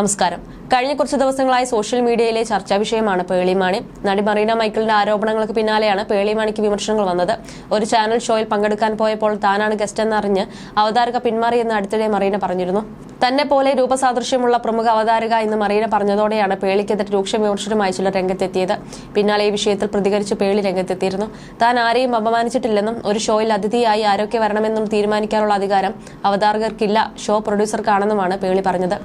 നമസ്കാരം. കഴിഞ്ഞ കുറച്ച് ദിവസങ്ങളായി സോഷ്യൽ മീഡിയയിലെ ചർച്ചാ വിഷയമാണ് പേളി മാണി. നടി മറീന മൈക്കിളിന്റെ ആരോപണങ്ങൾക്ക് പിന്നാലെയാണ് പേളി മാണിക്ക് വിമർശനങ്ങൾ വന്നത്. ഒരു ചാനൽ ഷോയിൽ പങ്കെടുക്കാൻ പോയപ്പോൾ താനാണ് ഗസ്റ്റ് എന്നറിഞ്ഞ് അവതാരക പിന്മാറിയെന്ന് അടുത്തിടെ മറീന പറഞ്ഞിരുന്നു. തന്നെ പോലെ രൂപസാദൃശ്യമുള്ള പ്രമുഖ അവതാരക എന്ന് മറീന പറഞ്ഞതോടെയാണ് പേളിക്കെതിരെ രൂക്ഷ വിമർശനമായി ചിലർ രംഗത്തെത്തിയത്. പിന്നാലെ ഈ വിഷയത്തിൽ പ്രതികരിച്ച് പേളി രംഗത്തെത്തിയിരുന്നു. താൻ ആരെയും അപമാനിച്ചിട്ടില്ലെന്നും ഒരു ഷോയിൽ അതിഥിയായി ആരൊക്കെ വരണമെന്നും തീരുമാനിക്കാനുള്ള അധികാരം അവതാരകർക്കില്ല, ഷോ പ്രൊഡ്യൂസർക്കാണെന്നുമാണ് പേളി പറഞ്ഞത്.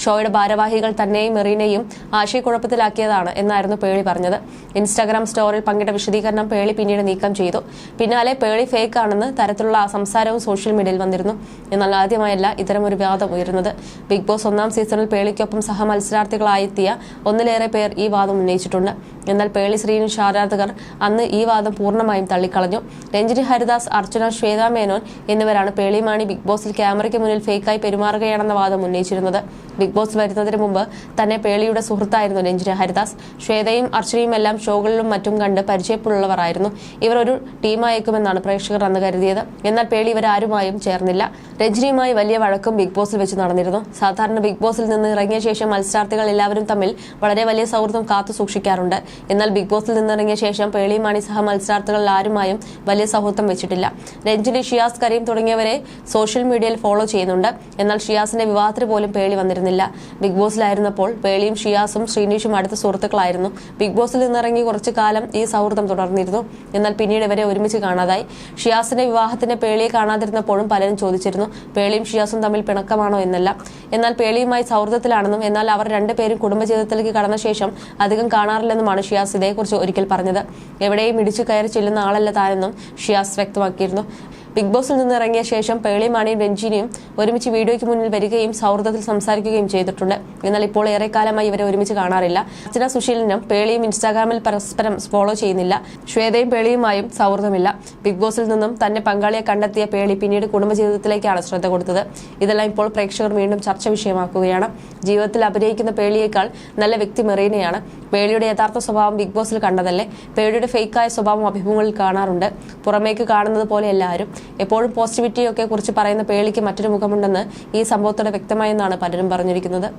ഷോയുടെ ഭാരവാഹികൾ തന്നെയും മെറീനയും ആശയക്കുഴപ്പത്തിലാക്കിയതാണ് എന്നായിരുന്നു പേളി പറഞ്ഞത്. ഇൻസ്റ്റാഗ്രാം സ്റ്റോറിൽ പങ്കിട്ട വിശദീകരണം പേളി പിന്നീട് നീക്കം ചെയ്തു. പിന്നാലെ പേളി ഫേക്ക് ആണെന്ന് തരത്തിലുള്ള സംസാരവും സോഷ്യൽ മീഡിയയിൽ വന്നിരുന്നു. എന്നാൽ ആദ്യമായല്ല ഇത്തരമൊരു വാദം ഉയരുന്നത്. ബിഗ് ബോസ് 1ാം സീസണിൽ പേളിക്കൊപ്പം സഹമത്സരാർത്ഥികളായെത്തിയ ഒന്നിലേറെ പേർ ഈ വാദം ഉന്നയിച്ചിട്ടുണ്ട്. എന്നാൽ പേളി ശ്രീനിഷ് ആരാധകർ അന്ന് ഈ വാദം പൂർണ്ണമായും തള്ളിക്കളഞ്ഞു. രഞ്ജിനി ഹരിദാസ്, അർച്ചന, ശ്വേതാ മേനോൻ എന്നിവരാണ് പേളി മാണി ബിഗ് ബോസിൽ ക്യാമറയ്ക്ക് മുന്നിൽ ഫേക്കായി പെരുമാറുകയാണെന്ന വാദം ഉന്നയിച്ചിരുന്നത്. ബിഗ് ബോസ് വരുന്നതിന് മുമ്പ് തന്നെ പേളിയുടെ സുഹൃത്തായിരുന്നു രഞ്ജിനി ഹരിദാസ്. ശ്വേതയും അർച്ചനയും എല്ലാം ഷോകളിലും മറ്റും കണ്ട് പരിചയമുള്ളവരായിരുന്നു. ഇവർ ഒരു ടീമായേക്കുമെന്നാണ് പ്രേക്ഷകർ അന്ന് കരുതിയത്. എന്നാൽ പേളി ഇവരാരുമായും ചേർന്നില്ല. രഞ്ജിനിയുമായി വലിയ വഴക്കും ബിഗ് ബോസിൽ വെച്ച് നടന്നിരുന്നു. സാധാരണ ബിഗ് ബോസിൽ നിന്ന് ഇറങ്ങിയ ശേഷം മത്സരാർത്ഥികൾ എല്ലാവരും തമ്മിൽ വളരെ വലിയ സൗഹൃദം കാത്തു സൂക്ഷിക്കാറുണ്ട്. എന്നാൽ ബിഗ് ബോസിൽ നിന്നിറങ്ങിയ ശേഷം പേളി മാണി സഹ മത്സരാർത്ഥികളിൽ ആരുമായും വലിയ സൗഹൃദം വെച്ചിട്ടില്ല. രഞ്ജിനി, ഷിയാസ്, കരീം തുടങ്ങിയവരെ സോഷ്യൽ മീഡിയയിൽ ഫോളോ ചെയ്യുന്നുണ്ട്. എന്നാൽ ഷിയാസിന്റെ വിവാഹത്തിന് പോലും പേളി വന്നിരുന്നില്ല. ബിഗ് ബോസിലായിരുന്നപ്പോൾ പേളിയും ഷിയാസും ശ്രീനിഷും അടുത്ത സുഹൃത്തുക്കളായിരുന്നു. ബിഗ് ബോസിൽ നിന്നിറങ്ങി കുറച്ചു കാലം ഈ സൗഹൃദം തുടർന്നിരുന്നു. എന്നാൽ പിന്നീട് ഇവരെ ഒരുമിച്ച് കാണാതായി. ഷിയാസിന്റെ വിവാഹത്തിന് പേളിയെ കാണാതിരുന്നപ്പോഴും പലരും ചോദിച്ചിരുന്നു പേളിയും ഷിയാസും തമ്മിൽ പിണക്കമാണോ എന്നല്ല. എന്നാൽ പേളിയുമായി സൗഹൃദത്തിലാണെന്നും എന്നാൽ അവർ രണ്ടുപേരും കുടുംബജീവിതത്തിലേക്ക് കടന്ന ശേഷം അധികം കാണാറില്ലെന്നുമാണ് ഷിയാസ് ഇതേക്കുറിച്ച് ഒരിക്കൽ പറഞ്ഞത്. എവിടെയും ഇടിച്ചു കയറി ചെല്ലുന്ന ആളല്ല താനെന്നും ഷിയാസ് വ്യക്തമാക്കിയിരുന്നു. ബിഗ് ബോസിൽ നിന്ന് ഇറങ്ങിയ ശേഷം പേളി മാണിയും രഞ്ജിനിയും ഒരുമിച്ച് വീഡിയോയ്ക്ക് മുന്നിൽ വരികയും സൗഹൃദത്തിൽ സംസാരിക്കുകയും ചെയ്തിട്ടുണ്ട്. എന്നാൽ ഇപ്പോൾ ഏറെക്കാലമായി ഇവരെ ഒരുമിച്ച് കാണാറില്ല. അർച്ചന സുശീലനും പേളിയും ഇൻസ്റ്റാഗ്രാമിൽ പരസ്പരം ഫോളോ ചെയ്യുന്നില്ല. ശ്വേതയും പേളിയുമായും സൗഹൃദമില്ല. ബിഗ് ബോസിൽ നിന്നും തന്നെ പങ്കാളിയെ കണ്ടെത്തിയ പേളി പിന്നീട് കുടുംബജീവിതത്തിലേക്കാണ് ശ്രദ്ധ കൊടുത്തത്. ഇതെല്ലാം ഇപ്പോൾ പ്രേക്ഷകർ വീണ്ടും ചർച്ച വിഷയമാക്കുകയാണ്. ജീവിതത്തിൽ അഭിനയിക്കുന്ന പേളിയേക്കാൾ നല്ല വ്യക്തി മെറീനയാണ്. പേളിയുടെ യഥാർത്ഥ സ്വഭാവം ബിഗ് ബോസിൽ കണ്ടതല്ലേ. പേളിയുടെ ഫേക്കായ സ്വഭാവം അഭിമുഖങ്ങളിൽ കാണാറുണ്ട്. പുറമേക്ക് കാണുന്നത് പോലെ എല്ലാവരും എപ്പോഴും പോസിറ്റിവിറ്റിയൊക്കെ കുറിച്ച് പറയുന്ന പേളിക്ക് മറ്റൊരു മുഖമുണ്ടെന്ന് ഈ സംഭവത്തോടെ വ്യക്തമായെന്നാണ് പലരും പറഞ്ഞിരിക്കുന്നത്.